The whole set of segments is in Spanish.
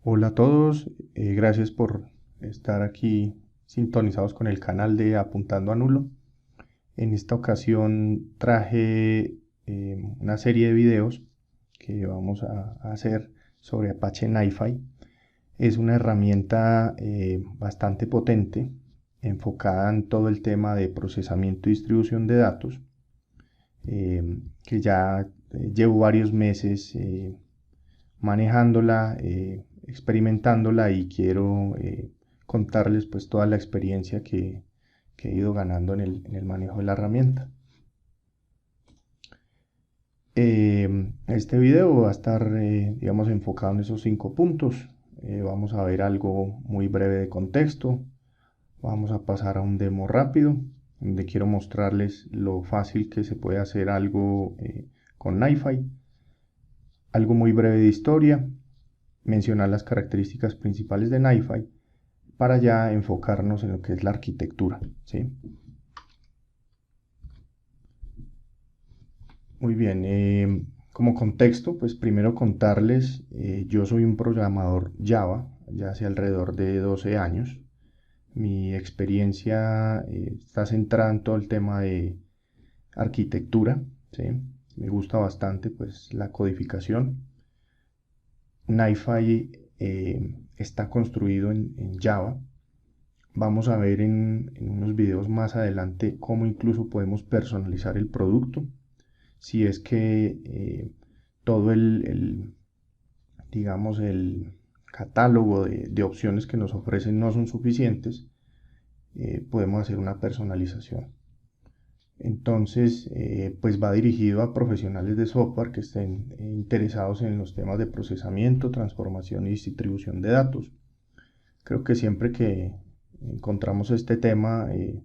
Hola a todos, gracias por estar aquí sintonizados con el canal de Apuntando a Nulo. En esta ocasión traje una serie de videos que vamos a hacer sobre Apache NiFi. Es una herramienta bastante potente, enfocada en todo el tema de procesamiento y distribución de datos, que ya llevo varios meses manejándola, experimentándola y quiero contarles pues toda la experiencia que he ido ganando en el manejo de la herramienta. Este video va a estar, digamos, enfocado en esos 5 puntos. Vamos a ver algo muy breve de contexto. Vamos a pasar a un demo rápido, donde quiero mostrarles lo fácil que se puede hacer algo con NiFi. Algo muy breve de historia, mencionar las características principales de NiFi para ya enfocarnos en lo que es la arquitectura, ¿sí? Muy bien, como contexto, pues primero contarles, yo soy un programador Java, ya hace alrededor de 12 años. Mi experiencia está centrada en todo el tema de arquitectura, ¿sí? Me gusta bastante pues la codificación. NiFi está construido en Java. Vamos a ver en unos videos más adelante cómo incluso podemos personalizar el producto. Si es que todo digamos, el catálogo de opciones que nos ofrecen no son suficientes, podemos hacer una personalización. Entonces, pues va dirigido a profesionales de software que estén interesados en los temas de procesamiento, transformación y distribución de datos. Creo que siempre que encontramos este tema, es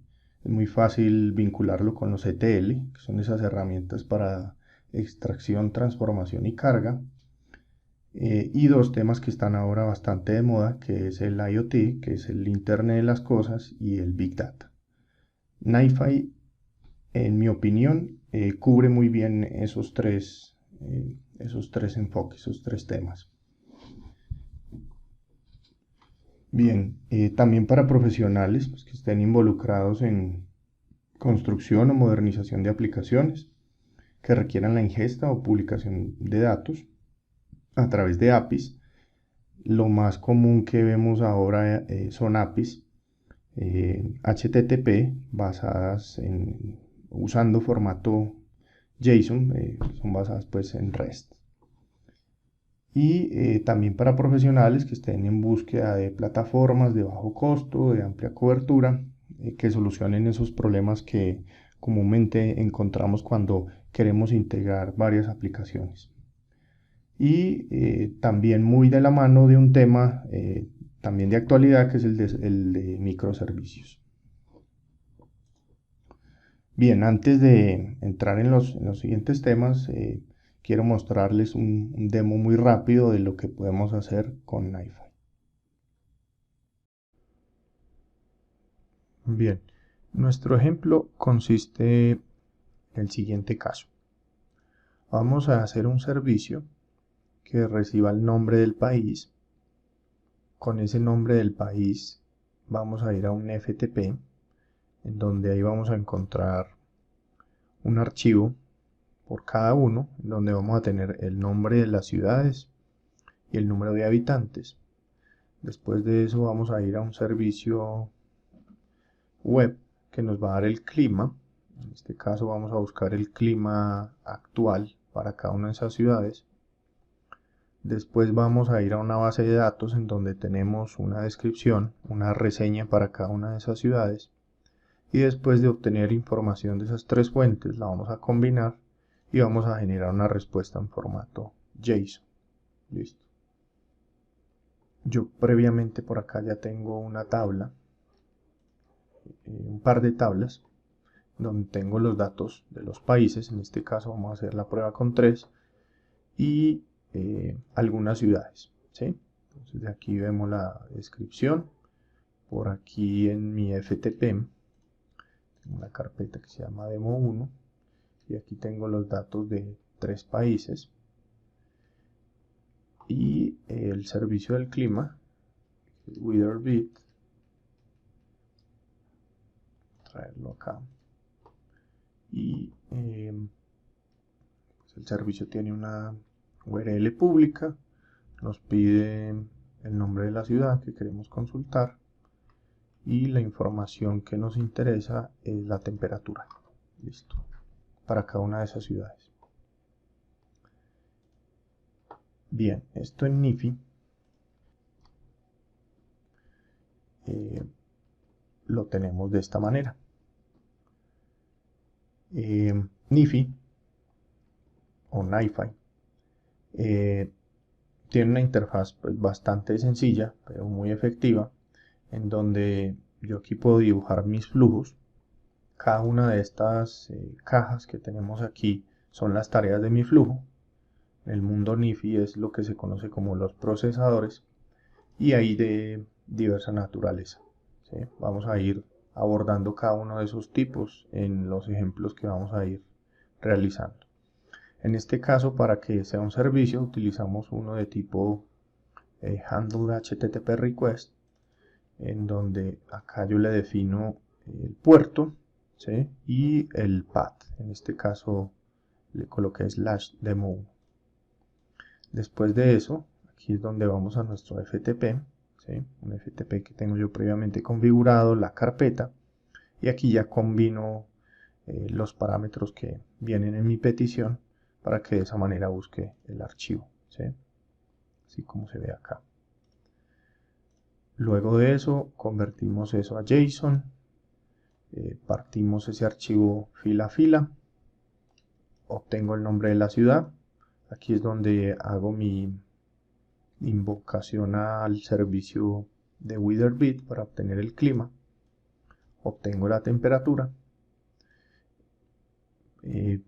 muy fácil vincularlo con los ETL, que son esas herramientas para extracción, transformación y carga. Y dos temas que están ahora bastante de moda, que es el IoT, que es el Internet de las Cosas, y el Big Data. NiFi, en mi opinión, cubre muy bien esos tres enfoques, esos tres temas. Bien, también para profesionales pues, que estén involucrados en construcción o modernización de aplicaciones que requieran la ingesta o publicación de datos a través de APIs. Lo más común que vemos ahora son APIs HTTP basadas usando formato JSON, son basadas pues en REST. Y también para profesionales que estén en búsqueda de plataformas de bajo costo, de amplia cobertura, que solucionen esos problemas que comúnmente encontramos cuando queremos integrar varias aplicaciones. Y también muy de la mano de un tema también de actualidad, que es el de microservicios. Bien, antes de entrar en los siguientes temas, quiero mostrarles un demo muy rápido de lo que podemos hacer con NiFi. Bien, nuestro ejemplo consiste en el siguiente caso. Vamos a hacer un servicio que reciba el nombre del país. Con ese nombre del país vamos a ir a un FTP, en donde ahí vamos a encontrar un archivo por cada uno, donde vamos a tener el nombre de las ciudades y el número de habitantes. Después de eso vamos a ir a un servicio web que nos va a dar el clima. En este caso vamos a buscar el clima actual para cada una de esas ciudades. Después vamos a ir a una base de datos en donde tenemos una descripción, una reseña para cada una de esas ciudades. Y después de obtener información de esas tres fuentes, la vamos a combinar y vamos a generar una respuesta en formato JSON. Listo. Yo previamente por acá ya tengo una tabla, un par de tablas, donde tengo los datos de los países. En este caso vamos a hacer la prueba con 3 y algunas ciudades, ¿sí? Entonces de aquí vemos la descripción. Por aquí en mi FTP tengo una carpeta que se llama demo1 y aquí tengo los datos de 3 países. Y el servicio del clima, WeatherBeat, traerlo acá, y pues el servicio tiene una URL pública, nos pide el nombre de la ciudad que queremos consultar y la información que nos interesa es la temperatura. Listo, para cada una de esas ciudades. Bien, esto en Nifi lo tenemos de esta manera. Nifi o NiFi tiene una interfaz pues, bastante sencilla, pero muy efectiva, en donde yo aquí puedo dibujar mis flujos. Cada una de estas cajas que tenemos aquí son las tareas de mi flujo. En el mundo Nifi es lo que se conoce como los procesadores y hay de diversa naturaleza, ¿sí? Vamos a ir abordando cada uno de esos tipos en los ejemplos que vamos a ir realizando. En este caso, para que sea un servicio, utilizamos uno de tipo handle HTTP request, en donde acá yo le defino el puerto, ¿sí? Y el path. En este caso le coloqué /demo1. Después de eso, aquí es donde vamos a nuestro FTP, ¿sí? Un FTP que tengo yo previamente configurado, la carpeta, y aquí ya combino los parámetros que vienen en mi petición para que de esa manera busque el archivo, ¿sí? Así como se ve acá. Luego de eso convertimos eso a JSON, partimos ese archivo fila a fila, obtengo el nombre de la ciudad, aquí es donde hago mi invocación al servicio de WeatherBeat para obtener el clima, obtengo la temperatura,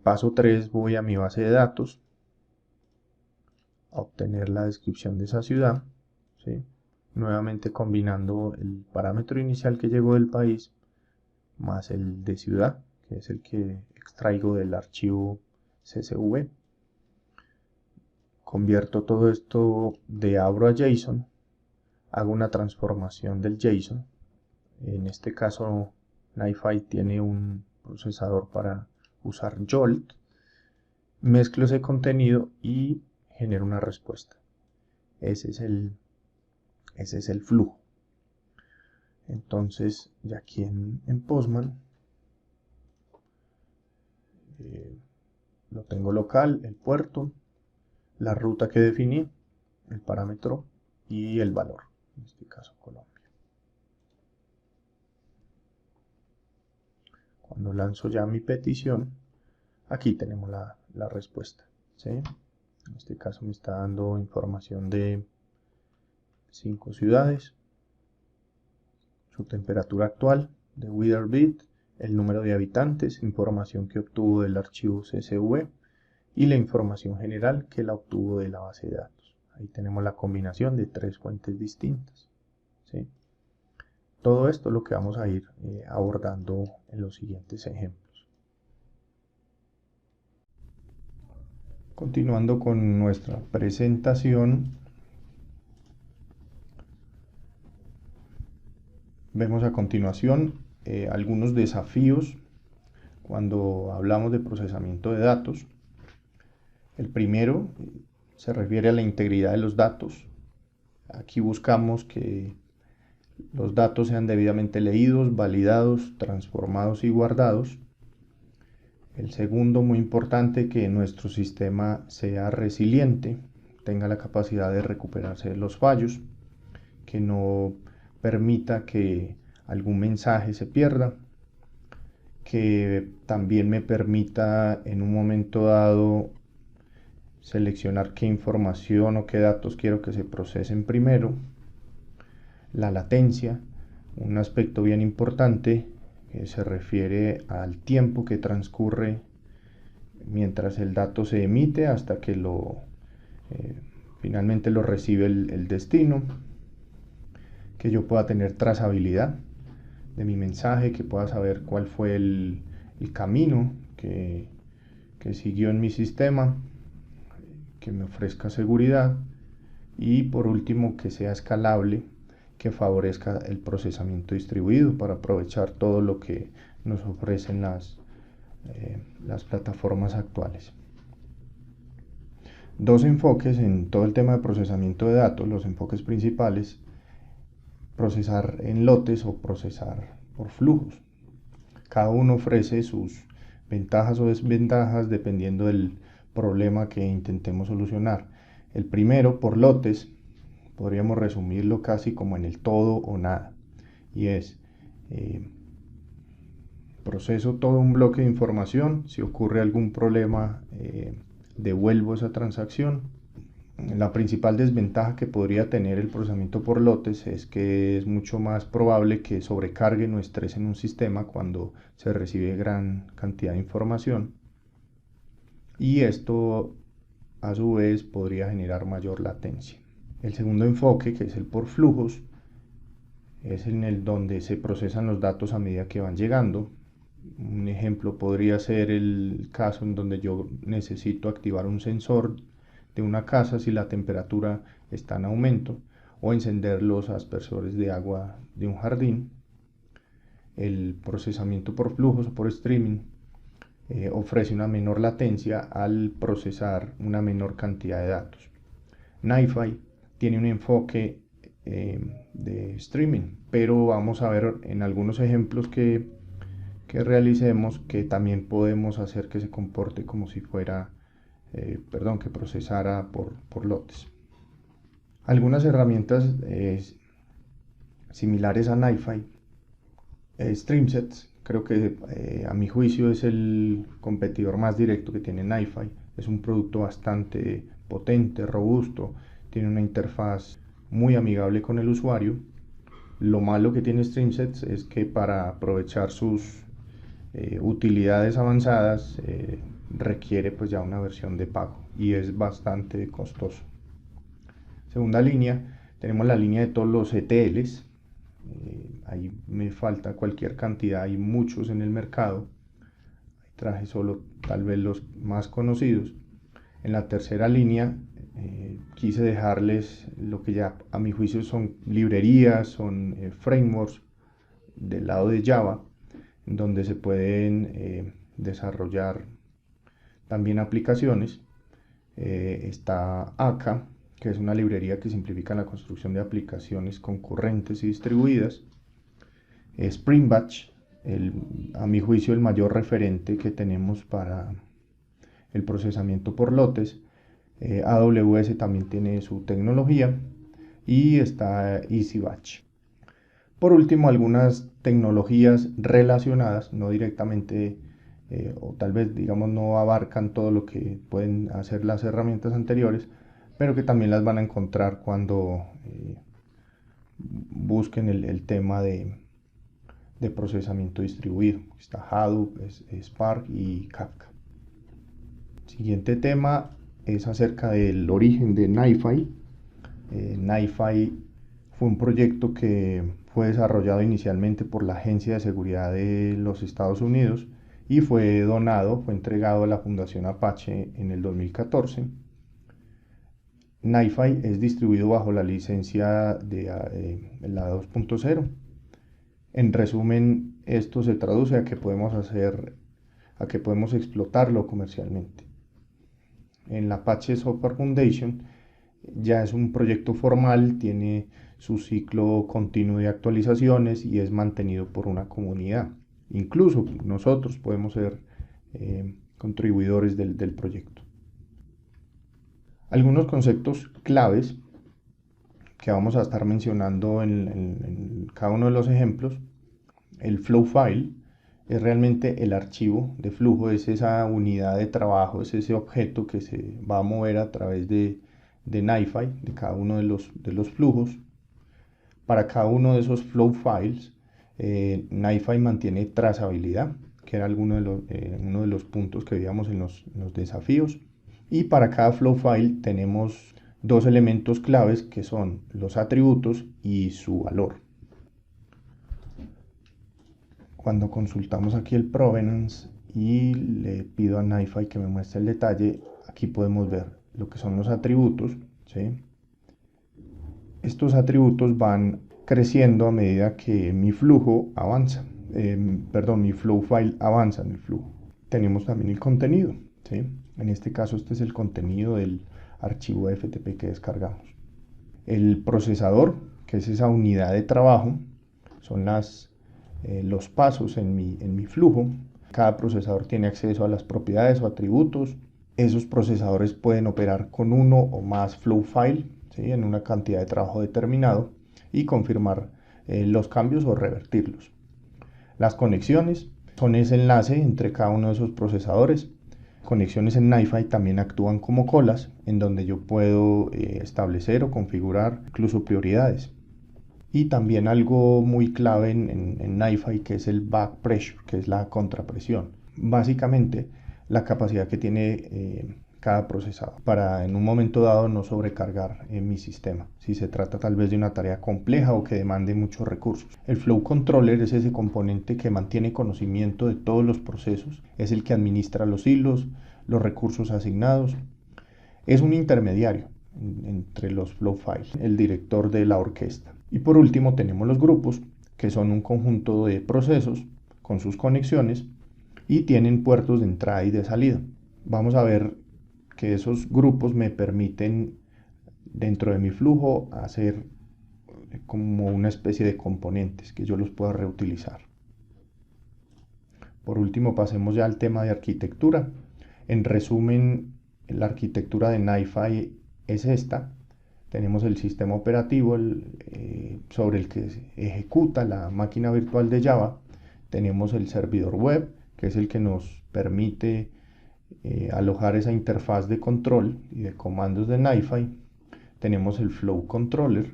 paso 3 voy a mi base de datos, a obtener la descripción de esa ciudad, ¿sí? Nuevamente combinando el parámetro inicial que llegó del país más el de ciudad, que es el que extraigo del archivo CSV. Convierto todo esto de Avro a JSON, hago una transformación del JSON. En este caso NiFi tiene un procesador para usar Jolt, mezclo ese contenido y genero una respuesta. Ese es el flujo. Entonces, ya aquí en Postman lo tengo local, el puerto, la ruta que definí, el parámetro y el valor, en este caso Colombia. Cuando lanzo ya mi petición, aquí tenemos la respuesta, ¿sí? En este caso me está dando información de 5 ciudades, su temperatura actual de WeatherBeat, el número de habitantes, información que obtuvo del archivo CSV y la información general que la obtuvo de la base de datos. Ahí tenemos la combinación de 3 fuentes distintas, ¿sí? Todo esto es lo que vamos a ir abordando en los siguientes ejemplos. Continuando con nuestra presentación, vemos a continuación algunos desafíos cuando hablamos de procesamiento de datos. El primero se refiere a la integridad de los datos. Aquí buscamos que los datos sean debidamente leídos, validados, transformados y guardados. El segundo, muy importante, que nuestro sistema sea resiliente, tenga la capacidad de recuperarse de los fallos, que no permita que algún mensaje se pierda, que también me permita en un momento dado seleccionar qué información o qué datos quiero que se procesen primero. La latencia, un aspecto bien importante que se refiere al tiempo que transcurre mientras el dato se emite hasta que finalmente lo recibe el destino, que yo pueda tener trazabilidad de mi mensaje, que pueda saber cuál fue el camino que siguió en mi sistema, que me ofrezca seguridad, Y por último, que sea escalable, que favorezca el procesamiento distribuido para aprovechar todo lo que nos ofrecen las plataformas actuales. Dos enfoques en todo el tema de procesamiento de datos, los enfoques principales: procesar en lotes o procesar por flujos. Cada uno ofrece sus ventajas o desventajas dependiendo del problema que intentemos solucionar. El primero, por lotes, podríamos resumirlo casi como en el todo o nada, y es proceso todo un bloque de información. Si ocurre algún problema, devuelvo esa transacción. La principal desventaja que podría tener el procesamiento por lotes es que es mucho más probable que sobrecargue o estrese en un sistema cuando se recibe gran cantidad de información, y esto a su vez podría generar mayor latencia. El segundo enfoque, que es el por flujos, es en el donde se procesan los datos a medida que van llegando. Un ejemplo podría ser el caso en donde yo necesito activar un sensor de una casa si la temperatura está en aumento, o encender los aspersores de agua de un jardín. El procesamiento por flujos o por streaming ofrece una menor latencia al procesar una menor cantidad de datos. NiFi tiene un enfoque de streaming, pero vamos a ver en algunos ejemplos que realicemos que también podemos hacer que se comporte como si fuera, que procesara por lotes. Algunas herramientas similares a NiFi, StreamSets, creo que a mi juicio es el competidor más directo que tiene NiFi. Es un producto bastante potente, robusto, tiene una interfaz muy amigable con el usuario. Lo malo que tiene StreamSets es que para aprovechar sus utilidades avanzadas requiere pues ya una versión de pago y es bastante costoso. Segunda línea, tenemos la línea de todos los ETLs. Ahí me falta cualquier cantidad, hay muchos en el mercado. Traje solo tal vez los más conocidos. En la tercera línea quise dejarles lo que ya a mi juicio son librerías, son frameworks del lado de Java, donde se pueden desarrollar también aplicaciones. Está Akka, que es una librería que simplifica la construcción de aplicaciones concurrentes y distribuidas. Spring Batch, a mi juicio el mayor referente que tenemos para el procesamiento por lotes. AWS también tiene su tecnología, y está EasyBatch. Por último, algunas tecnologías relacionadas, no directamente o tal vez digamos no abarcan todo lo que pueden hacer las herramientas anteriores, pero que también las van a encontrar cuando busquen el tema de procesamiento distribuido. Está Hadoop, Spark y Kafka. Siguiente tema es acerca del origen de NiFi. NiFi fue un proyecto que fue desarrollado inicialmente por la Agencia de Seguridad de los Estados Unidos y fue entregado a la Fundación Apache en el 2014. NiFi es distribuido bajo la licencia de la 2.0. En resumen, esto se traduce a que podemos explotarlo comercialmente. En la Apache Software Foundation ya es un proyecto formal, tiene su ciclo continuo de actualizaciones y es mantenido por una comunidad. Incluso nosotros podemos ser contribuidores del proyecto. Algunos conceptos claves que vamos a estar mencionando en cada uno de los ejemplos. El flow file es realmente el archivo de flujo, es esa unidad de trabajo, es ese objeto que se va a mover a través de NiFi, de cada uno de los flujos. Para cada uno de esos flow files, NiFi mantiene trazabilidad, que era uno de los puntos que veíamos en los desafíos. Y para cada flow file tenemos dos elementos claves que son los atributos y su valor. Cuando consultamos aquí el provenance y le pido a NiFi que me muestre el detalle, aquí podemos ver lo que son los atributos, ¿sí? Estos atributos van creciendo a medida que mi flujo avanza, mi flow file avanza en el flujo. Tenemos también el contenido, ¿sí? En este caso este es el contenido del archivo FTP que descargamos. El procesador, que es esa unidad de trabajo, son los pasos en mi flujo. Cada procesador tiene acceso a las propiedades o atributos. Esos procesadores pueden operar con uno o más flow file, ¿sí? En una cantidad de trabajo determinado y confirmar los cambios o revertirlos. Las conexiones son ese enlace entre cada uno de esos procesadores. Conexiones en NiFi también actúan como colas, en donde yo puedo establecer o configurar incluso prioridades. Y también algo muy clave en NiFi, que es el back pressure, que es la contrapresión. Básicamente, la capacidad que tiene cada procesador para en un momento dado no sobrecargar mi sistema, si se trata tal vez de una tarea compleja o que demande muchos recursos. El Flow Controller es ese componente que mantiene conocimiento de todos los procesos, es el que administra los hilos, los recursos asignados, es un intermediario entre los flow files, el director de la orquesta. Y por último tenemos los grupos, que son un conjunto de procesos con sus conexiones y tienen puertos de entrada y de salida. Vamos a ver que esos grupos me permiten dentro de mi flujo hacer como una especie de componentes que yo los pueda reutilizar. Por último, pasemos ya al tema de arquitectura. En resumen, la arquitectura de NiFi es esta. Tenemos el sistema operativo sobre el que se ejecuta la máquina virtual de Java. Tenemos el servidor web, que es el que nos permite alojar esa interfaz de control y de comandos de NiFi. Tenemos el Flow Controller,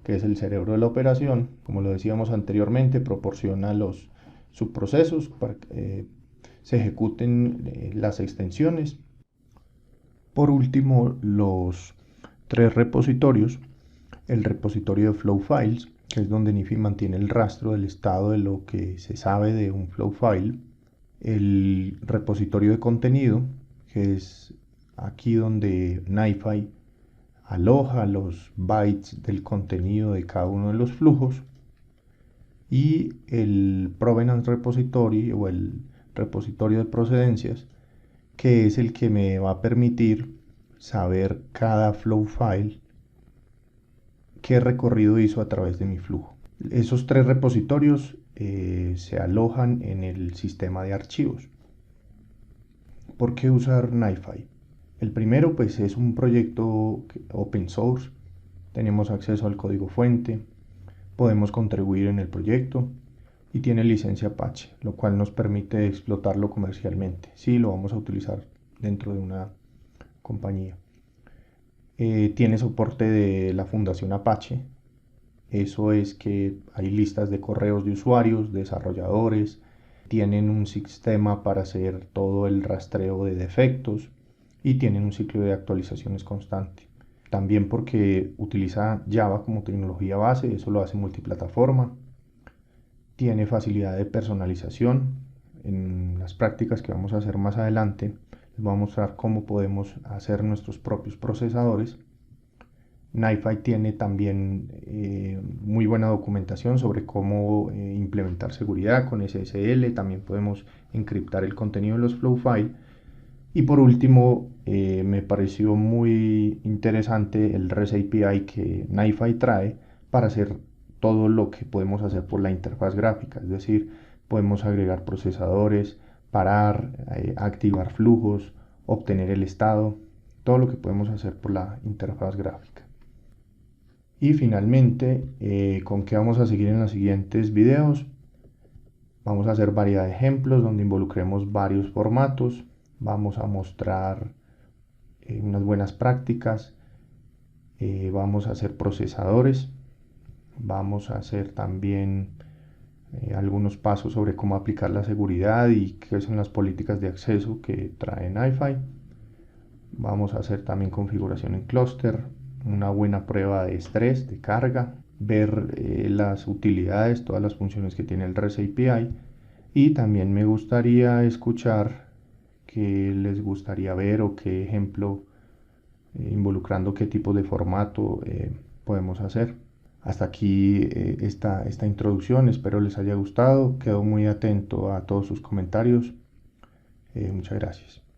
que es el cerebro de la operación. Como lo decíamos anteriormente, proporciona los subprocesos para que se ejecuten las extensiones. Por último, los tres repositorios. El repositorio de Flow Files, que es donde NiFi mantiene el rastro del estado de lo que se sabe de un Flow File. El repositorio de contenido, que es aquí donde NiFi aloja los bytes del contenido de cada uno de los flujos. Y el Provenance Repository o el repositorio de procedencias, que es el que me va a permitir saber cada flow file qué recorrido hizo a través de mi flujo. Esos tres repositorios se alojan en el sistema de archivos. ¿Por qué usar NiFi? El primero pues es un proyecto open source, tenemos acceso al código fuente, podemos contribuir en el proyecto y tiene licencia Apache, lo cual nos permite explotarlo comercialmente. Sí, lo vamos a utilizar dentro de una compañía. Tiene soporte de la Fundación Apache. Eso es que hay listas de correos de usuarios, desarrolladores, tienen un sistema para hacer todo el rastreo de defectos y tienen un ciclo de actualizaciones constante. También porque utiliza Java como tecnología base, eso lo hace multiplataforma. Tiene facilidad de personalización. En las prácticas que vamos a hacer más adelante, les voy a mostrar cómo podemos hacer nuestros propios procesadores. NiFi tiene también muy buena documentación sobre cómo implementar seguridad con SSL. También podemos encriptar el contenido de los flow file. Y por último, me pareció muy interesante el REST API que NiFi trae para hacer todo lo que podemos hacer por la interfaz gráfica. Es decir, podemos agregar procesadores, parar, activar flujos, obtener el estado, todo lo que podemos hacer por la interfaz gráfica. Y finalmente, ¿con qué vamos a seguir en los siguientes videos? Vamos a hacer variedad de ejemplos donde involucremos varios formatos. Vamos a mostrar unas buenas prácticas. Vamos a hacer procesadores. Vamos a hacer también algunos pasos sobre cómo aplicar la seguridad y qué son las políticas de acceso que trae NiFi. Vamos a hacer también configuración en clúster, una buena prueba de estrés, de carga, ver las utilidades, todas las funciones que tiene el REST API. Y también me gustaría escuchar qué les gustaría ver o qué ejemplo, involucrando qué tipo de formato podemos hacer. Hasta aquí esta introducción, espero les haya gustado, quedo muy atento a todos sus comentarios. Muchas gracias.